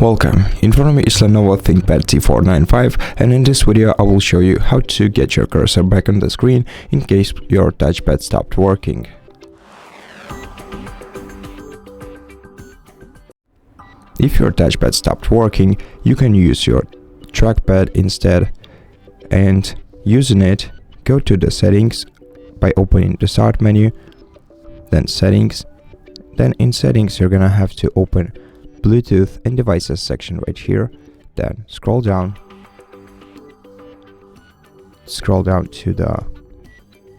Welcome, in front of me is LENOVO ThinkPad T495, and in this video I will show you how to get your cursor back on the screen in case your touchpad stopped working. If your touchpad stopped working, you can use your trackpad instead, and using it, go to the settings by opening the start menu, then settings, then in settings you're gonna have to open Bluetooth and devices section right here, then scroll down to the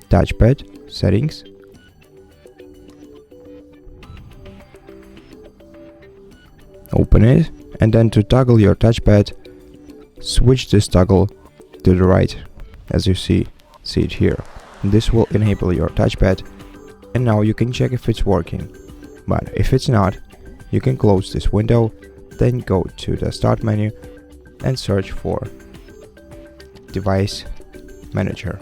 touchpad settings, open it, and then to toggle your touchpad, switch this toggle to the right, as you see it here. This will enable your touchpad, and now you can check if it's working. But if it's not, you can close this window, then go to the start menu and search for Device Manager.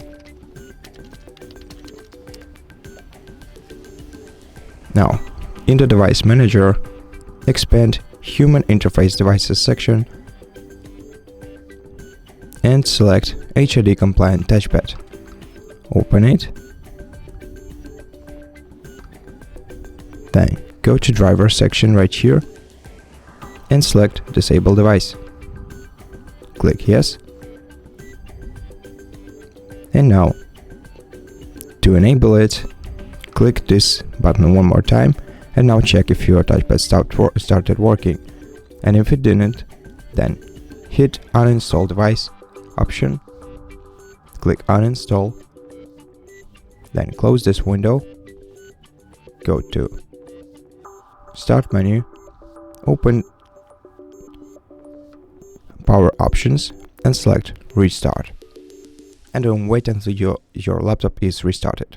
Now, in the Device Manager, expand Human Interface Devices section and select HID compliant touchpad. Open it. Then go to driver section right here and select disable device. Click yes. And now to enable it, click this button one more time, and now check if your touchpad started working. And if it didn't, then hit uninstall device option, click uninstall, then close this window, go to start menu, open power options and select restart, and then wait until your laptop is restarted.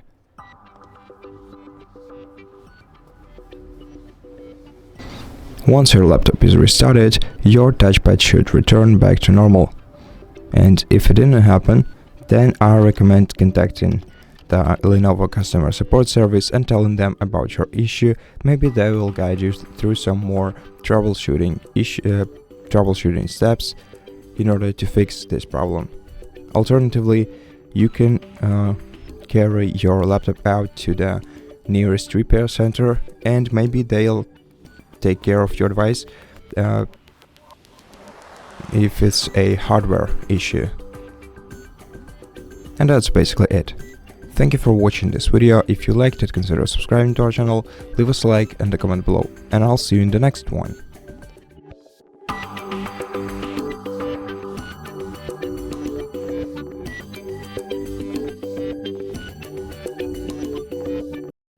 Once your laptop is restarted, your touchpad should return back to normal, and if it didn't happen, then I recommend contacting the Lenovo customer support service and telling them about your issue. Maybe they will guide you through some more troubleshooting steps in order to fix this problem. Alternatively, you can carry your laptop out to the nearest repair center, and maybe they'll take care of your device if it's a hardware issue. And that's basically it. Thank you for watching this video. If you liked it, consider subscribing to our channel, leave us a like and a comment below, and I'll see you in the next one.